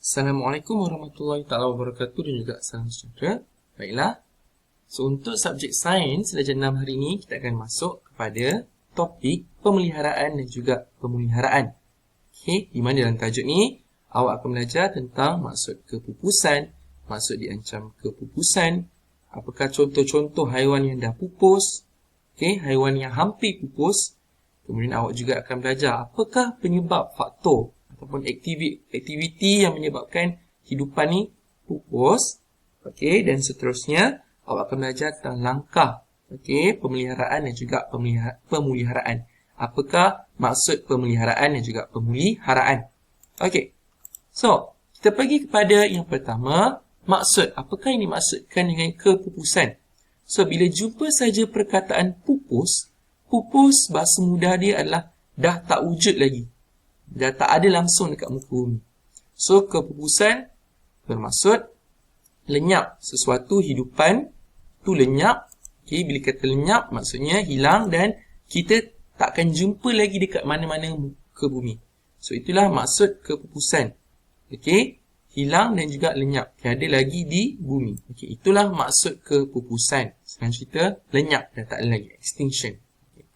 Assalamualaikum warahmatullahi taala wabarakatuh dan juga salam sejahtera. Baiklah. So untuk subjek sains darjah 6 hari ini kita akan masuk kepada topik pemeliharaan dan juga pemeliharaan. Okey, di mana dalam tajuk ni awak akan belajar tentang maksud kepupusan, maksud diancam kepupusan, apakah contoh-contoh haiwan yang dah pupus, okey, haiwan yang hampir pupus. Kemudian awak juga akan belajar apakah penyebab faktor ataupun aktiviti yang menyebabkan hidupan ni pupus. Okey, dan seterusnya awak akan belajar tentang langkah pemeliharaan dan juga pemeliharaan. Apakah maksud pemeliharaan dan juga pemeliharaan? Okey. So, kita pergi kepada yang pertama, maksud. Apakah yang dimaksudkan dengan kepupusan? So, bila jumpa saja perkataan pupus, pupus bahasa mudah dia adalah dah tak wujud lagi. Dah tak ada langsung dekat muka bumi. So, kepupusan bermaksud lenyap. Sesuatu hidupan tu lenyap. Okay, bila kata lenyap, maksudnya hilang dan kita takkan jumpa lagi dekat mana-mana muka bumi. So, itulah maksud kepupusan. Okay, hilang dan juga lenyap. Tiada lagi di bumi. Okay, itulah maksud kepupusan. Senang cerita, lenyap dah tak ada lagi. Extinction. Okay.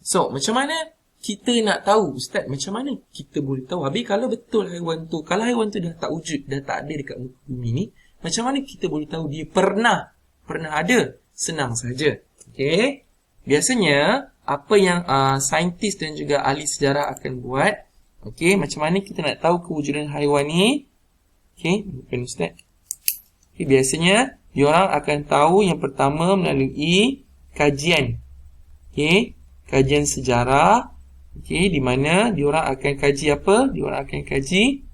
So, macam mana kita nak tahu, Ustaz, macam mana kita boleh tahu? Habis kalau betul haiwan tu, kalau haiwan tu dah tak wujud, dah tak ada dekat muka bumi ni, macam mana kita boleh tahu dia pernah ada? Senang saja. Okey. Biasanya, apa yang saintis dan juga ahli sejarah akan buat, okey, macam mana kita nak tahu kewujudan haiwan ni? Okey, bukan Ustaz. Okay, biasanya, diorang akan tahu yang pertama melalui kajian. Okey, kajian sejarah. Okey, di mana diorang akan kaji apa? Diorang akan kaji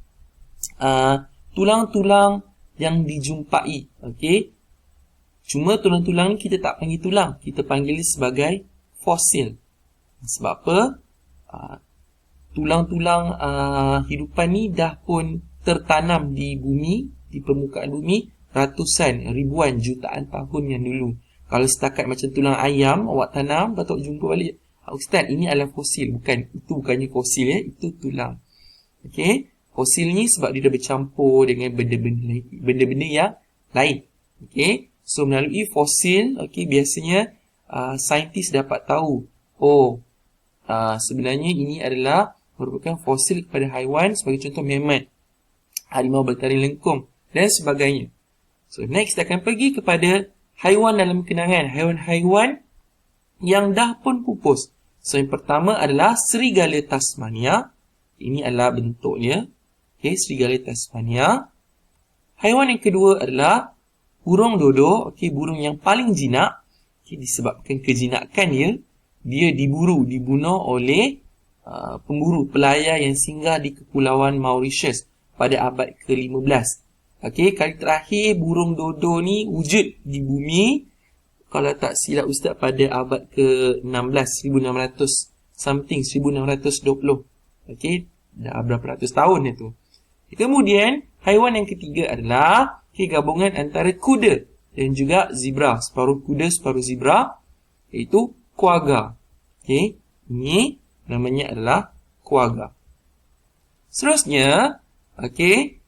tulang-tulang yang dijumpai. Okey. Cuma tulang-tulang ni kita tak panggil tulang, kita panggil sebagai fosil. Sebab apa? Tulang-tulang hidupan ni dah pun tertanam di bumi, di permukaan bumi ratusan, ribuan, jutaan tahun yang dulu. Kalau setakat macam tulang ayam awak tanam, patut jumpa balik, Ustaz, ini adalah fosil. Bukan, itu bukannya fosil ya, itu tulang. Okey, fosil ni sebab dia dah bercampur dengan benda-benda yang lain. Okey, so melalui fosil, okey, biasanya saintis dapat tahu, sebenarnya ini adalah merupakan fosil kepada haiwan, sebagai contoh mammat, harimau bertaring lengkung dan sebagainya. So next kita akan pergi kepada haiwan dalam kenangan, haiwan-haiwan yang dah pun pupus. So, yang pertama adalah serigala Tasmania. Ini adalah bentuknya. Okay, serigala Tasmania. Haiwan yang kedua adalah burung dodo. Okay, burung yang paling jinak. Okay, disebabkan kejinakan dia dibunuh oleh pemburu pelayar yang singgah di Kepulauan Mauritius pada abad ke-15. Okay, kali terakhir burung dodo ni wujud di bumi, kalau tak silap Ustaz, pada abad ke-16, 1600 something, 1620. Okey, dah berapa ratus tahun itu. Kemudian, haiwan yang ketiga adalah gabungan antara kuda dan juga zebra. Separuh kuda, separuh zebra, iaitu quagga. Okey, ini namanya adalah quagga. Seterusnya, okey,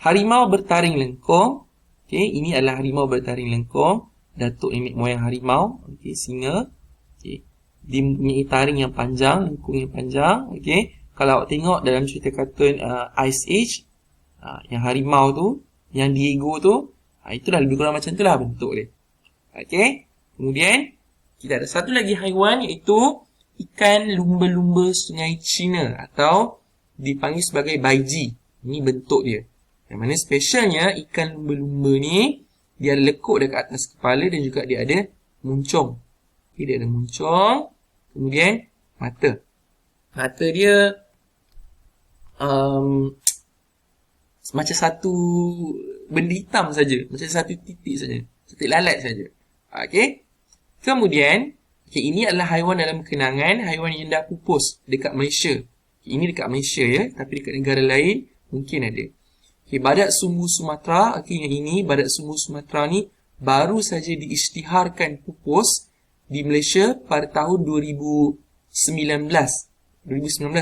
harimau bertaring lengkung. Okey, ini adalah harimau bertaring lengkung. Datuk nenek moyang harimau, okey, singa. Okey, dia mempunyai taring yang panjang, lengkung yang panjang. Okey, kalau awak tengok dalam cerita kartun Ice Age, yang harimau tu, yang Diego tu, itulah lebih kurang macam itulah bentuk dia. Okey, kemudian kita ada satu lagi haiwan, iaitu ikan lumba-lumba sungai Cina atau dipanggil sebagai baiji. Ini bentuk dia. Yang mana spesialnya ikan lumba-lumba ni, dia ada lekuk dekat atas kepala dan juga dia ada muncung. Okay, dia ada muncung. Kemudian mata. Mata dia macam satu benda hitam saja, macam satu titik saja, titik lalat saja. Okey. Kemudian, ini adalah haiwan dalam kenangan, haiwan yang dah pupus dekat Malaysia. Ini dekat Malaysia ya, tapi dekat negara lain mungkin ada. Okay, badak sumbu Sumatera, yang ini badak sumbu Sumatera ni baru saja diisytiharkan pupus di Malaysia pada tahun 2019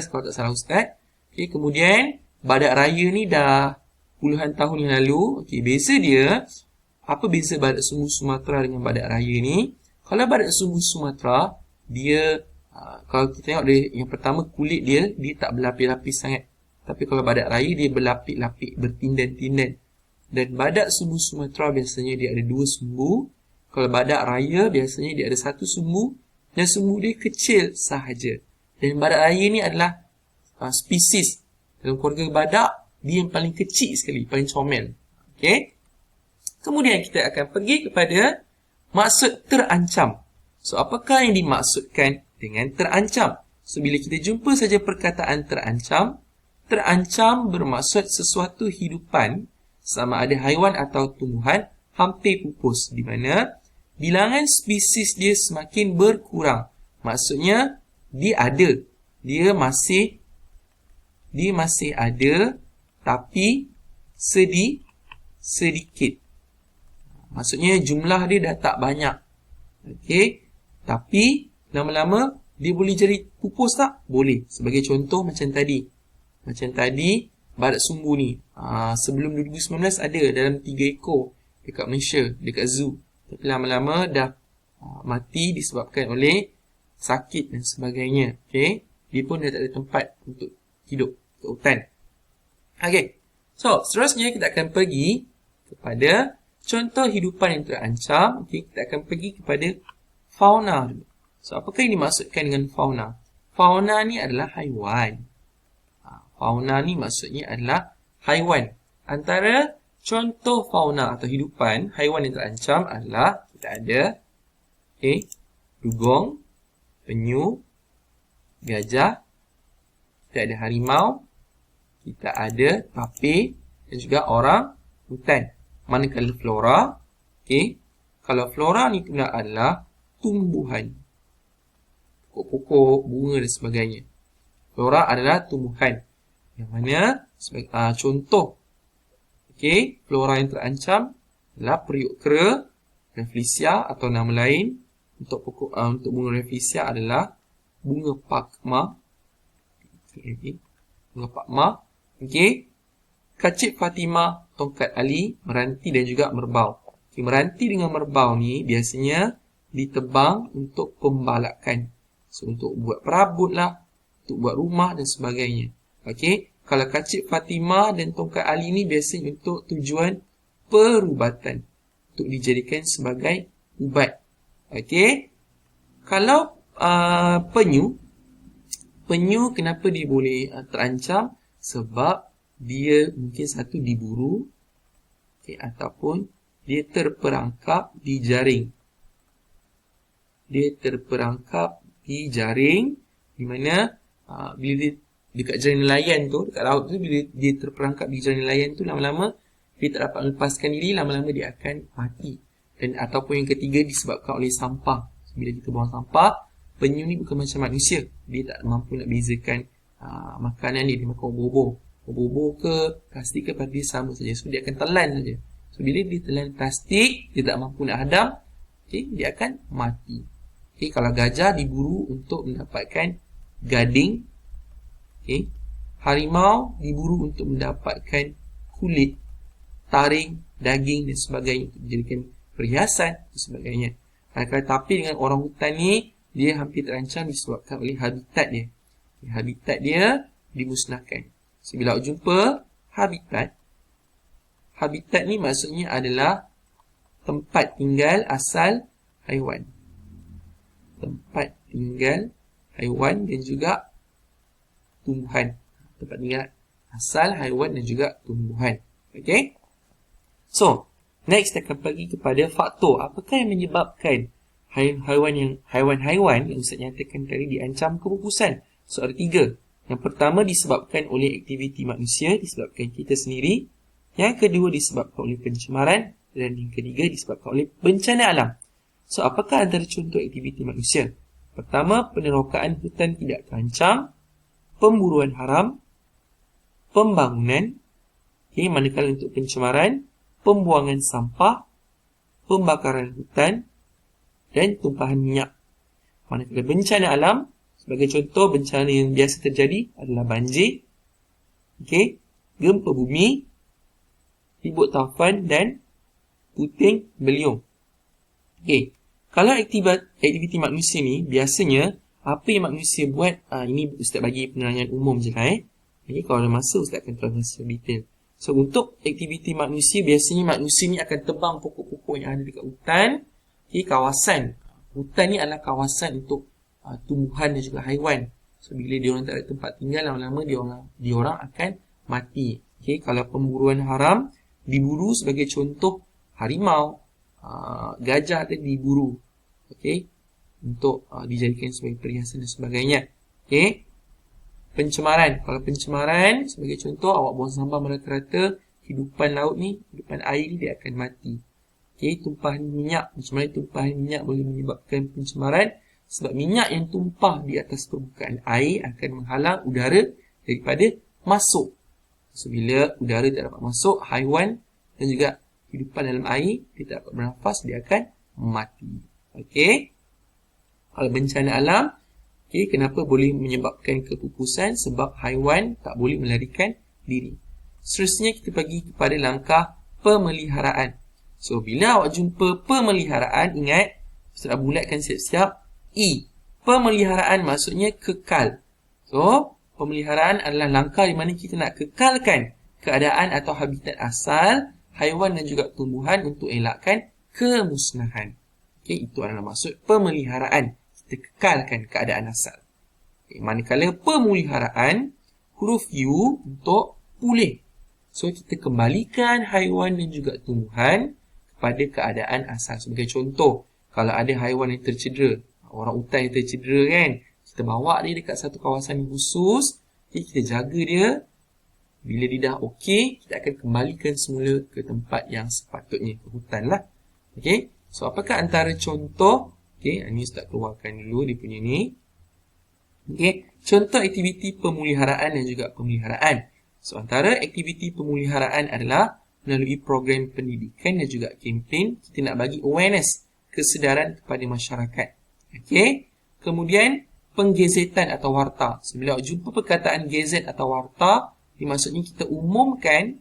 kalau tak salah Ustaz. Okay, kemudian badak raya ni dah puluhan tahun yang lalu. Okey, beza dia, apa beza badak sumbu Sumatera dengan badak raya ni? Kalau badak sumbu Sumatera, dia kalau kita tengok dia, yang pertama kulit dia tak berlapis-lapis sangat. Tapi kalau badak raya dia berlapis-lapis, bertindan-tindan. Dan badak sumbu Sumatera biasanya dia ada 2 sumbu. Kalau badak raya biasanya dia ada 1 sumbu dan sumbu dia kecil sahaja. Dan badak raya ni adalah spesies dalam keluarga badak, dia yang paling kecil sekali, paling comel. Okey. Kemudian kita akan pergi kepada maksud terancam. So, apakah yang dimaksudkan dengan terancam? So, bila kita jumpa saja perkataan terancam, terancam bermaksud sesuatu hidupan, sama ada haiwan atau tumbuhan, hampir pupus, di mana bilangan spesies dia semakin berkurang. Maksudnya, dia ada. Dia masih ada, tapi sedikit. Maksudnya jumlah dia dah tak banyak. Okey. Tapi lama-lama dia boleh jadi pupus tak? Boleh. Sebagai contoh macam tadi. Badak sumbu ni. Sebelum 2019 ada dalam 3 ekor dekat Malaysia, dekat zoo. Tapi lama-lama dah mati disebabkan oleh sakit dan sebagainya. Okey. Dia pun dah tak ada tempat untuk hidup ke hutan. Okey. So, seterusnya kita akan pergi kepada contoh hidupan yang terancam. Okey, kita akan pergi kepada fauna dulu. So, apakah yang dimaksudkan dengan fauna? Fauna ni adalah haiwan. Fauna ni maksudnya adalah haiwan. Antara contoh fauna atau hidupan haiwan yang terancam adalah kita ada dugong, penyu, gajah, kita ada harimau, kita ada tapir dan juga orang hutan. Manakala flora, kalau flora ni pula adalah tumbuhan, pokok-pokok, bunga dan sebagainya. Flora adalah tumbuhan. Yang mana contoh flora yang terancam adalah periuk kera, Rafflesia atau nama lain untuk bunga Rafflesia adalah bunga pakma. Bunga pakma. Kacip Fatimah, tongkat Ali, meranti dan juga merbau. Meranti dengan merbau ni biasanya ditebang untuk pembalakan. So, untuk buat perabot lah, untuk buat rumah dan sebagainya. Kalau kacip Fatimah dan tongkat Ali ni biasanya untuk tujuan perubatan, untuk dijadikan sebagai ubat. Kalau penyu kenapa dia boleh terancam? Sebab dia mungkin satu diburu, ataupun dia terperangkap di jaring. Di mana bila dia dekat jaring nelayan tu, dekat laut tu, bila dia terperangkap di jaring nelayan tu, lama-lama dia tak dapat melepaskan diri, lama-lama dia akan mati. Dan ataupun yang ketiga disebabkan oleh sampah. Bila kita buang sampah, penyu ni bukan macam manusia. Dia tak mampu nak bezakan makanan dia makan bobo ke plastik ke, pada dia sama saja. So dia akan telan saja. So bila dia telan plastik, dia tak mampu nak hadam, dia akan mati. Kalau gajah diburu untuk mendapatkan gading, harimau diburu untuk mendapatkan kulit, taring, daging dan sebagainya, untuk dijadikan perhiasan dan sebagainya. Kalau tapir dengan orang hutan ni, dia hampir terancam disebabkan oleh habitat dia. Habitat dia dimusnahkan. So, bila awak jumpa habitat ni maksudnya adalah tempat tinggal asal haiwan. Tempat tinggal haiwan dan juga tumbuhan. Tempat tinggal asal haiwan dan juga tumbuhan. So, next kita akan pergi kepada faktor. Apakah yang menyebabkan haiwan-haiwan yang Ustaz nyatakan tadi diancam kepupusan? So, ada 3. Yang pertama disebabkan oleh aktiviti manusia, disebabkan kita sendiri. Yang kedua disebabkan oleh pencemaran. Dan yang ketiga disebabkan oleh bencana alam. So, apakah antara contoh aktiviti manusia? Pertama, penerokaan hutan tidak terancam, pemburuan haram, pembangunan, manakala untuk pencemaran, pembuangan sampah, pembakaran hutan, dan tumpahan minyak. Manakala bencana alam, sebagai contoh bencana yang biasa terjadi adalah banjir, gempa bumi, ribut taufan dan puting beliung. Okey. Kalau aktiviti manusia ni, biasanya apa yang manusia buat, ini Ustaz bagi penerangan umum je lah Okay, kalau ada masa Ustaz akan terangkan secara detail. So, untuk aktiviti manusia, biasanya manusia ni akan tebang pokok-pokok yang ada dekat hutan. Okay, kawasan. Hutan ni adalah kawasan untuk tumbuhan dan juga haiwan. So, bila diorang tak ada tempat tinggal, lama-lama diorang akan mati. Okay, kalau pemburuan haram, diburu sebagai contoh harimau, gajah tadi diburu. Okay, untuk dijadikan sebagai perhiasan dan sebagainya. Okay. Pencemaran. Kalau pencemaran, sebagai contoh, awak buang sampah merata-rata, hidupan laut ni, hidupan air ni, dia akan mati. Okay, tumpahan minyak. Macam mana tumpahan minyak boleh menyebabkan pencemaran? Sebab minyak yang tumpah di atas permukaan air akan menghalang udara daripada masuk. So, bila udara tak dapat masuk, haiwan dan juga hidupan dalam air, dia tak dapat bernafas, dia akan mati. Okay. Kalau bencana alam, okay, kenapa boleh menyebabkan kepupusan? Sebab haiwan tak boleh melarikan diri. Seterusnya kita pergi kepada langkah pemeliharaan. So, bila awak jumpa pemeliharaan, ingat, saya bulatkan siap-siap. E. Pemeliharaan maksudnya kekal. So, pemeliharaan adalah langkah di mana kita nak kekalkan keadaan atau habitat asal haiwan dan juga tumbuhan untuk elakkan kemusnahan. Okay, itu adalah maksud pemeliharaan. Kita kekalkan keadaan asal. Okay, manakala pemeliharaan, huruf U untuk pulih. So, kita kembalikan haiwan dan juga tumbuhan kepada keadaan asal. Sebagai contoh, kalau ada haiwan yang tercedera, orang hutan yang tercedera kan, kita bawa dia dekat satu kawasan yang khusus, okay, kita jaga dia. Bila dia dah okey, kita akan kembalikan semula ke tempat yang sepatutnya, ke hutan lah. Okay, so apakah antara contoh? Okay, ini Ustaz keluarkan dulu dia punya ni. Okay, contoh aktiviti pemeliharaan dan juga pemeliharaan. So, antara aktiviti pemeliharaan adalah melalui program pendidikan dan juga kempen, kita nak bagi awareness, kesedaran kepada masyarakat. Okay, kemudian penggezetan atau warta. So, bila jumpa perkataan gezet atau warta, maksudnya kita umumkan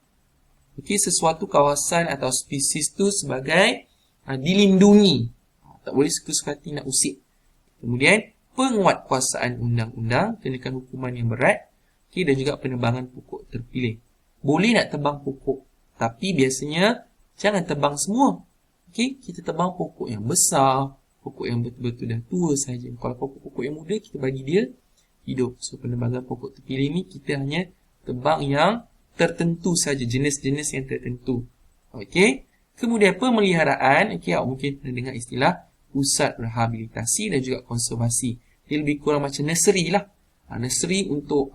sesuatu kawasan atau spesies tu sebagai dilindungi. Tak boleh suka-suka hati nak usik. Kemudian, penguatkuasaan undang-undang, kenakan hukuman yang berat, dan juga penebangan pokok terpilih. Boleh nak tebang pokok, tapi biasanya jangan tebang semua. Kita tebang pokok yang besar, pokok yang betul-betul dah tua saja. Kalau pokok-pokok yang muda, kita bagi dia hidup. So, penebangan pokok terpilih ni, kita hanya tebang yang tertentu saja, jenis-jenis yang tertentu. Kemudian pemeliharaan, awak mungkin pernah dengar istilah pusat rehabilitasi dan juga konservasi. Dia lebih kurang macam nursery lah. Nursery untuk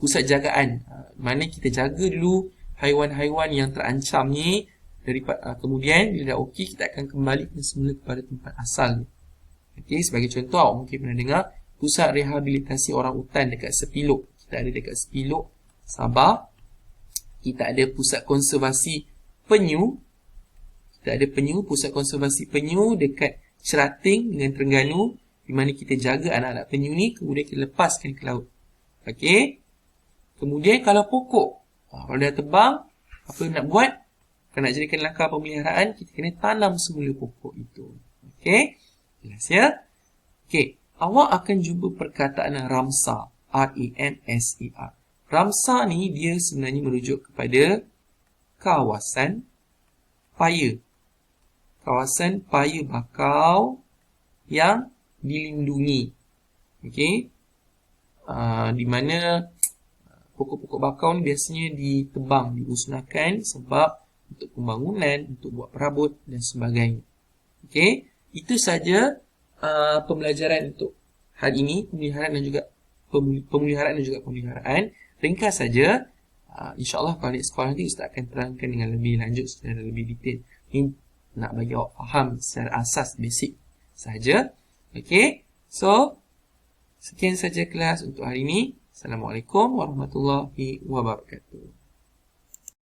pusat jagaan. Mana kita jaga dulu haiwan-haiwan yang terancam ni. Kemudian bila dah okey, kita akan kembalikan semula kepada tempat asal. Sebagai contoh, awak mungkin pernah dengar pusat rehabilitasi orang hutan dekat Sepilok. Kita ada dekat Sepilok, Sabah. Kita ada pusat konservasi penyu. Kita ada pusat konservasi penyu dekat Cerating dengan Terengganu, di mana kita jaga anak-anak penyu ni, kemudian kita lepaskan ke laut. Kemudian kalau pokok, kalau dah tebang, apa nak buat? Kalau nak jadikan langkah pemeliharaan, kita kena tanam semula pokok itu. Jelas ya? Awak akan jumpa perkataan Ramsar, R-A-M-S-A-R. Ramsar ni dia sebenarnya merujuk kepada kawasan paya. Kawasan paya bakau yang dilindungi. Di mana pokok-pokok bakau ni biasanya ditebang, dimusnahkan sebab untuk pembangunan, untuk buat perabot dan sebagainya. Itu saja pembelajaran untuk hari ini, pemeliharaan dan juga pemeliharaan. Ringkas saja. InsyaAllah kalau di sekolah nanti Ustaz akan terangkan dengan lebih lanjut secara lebih detail. Ini nak bagi awak faham secara asas, basic saja. So sekian saja kelas untuk hari ini. Assalamualaikum warahmatullahi wabarakatuh.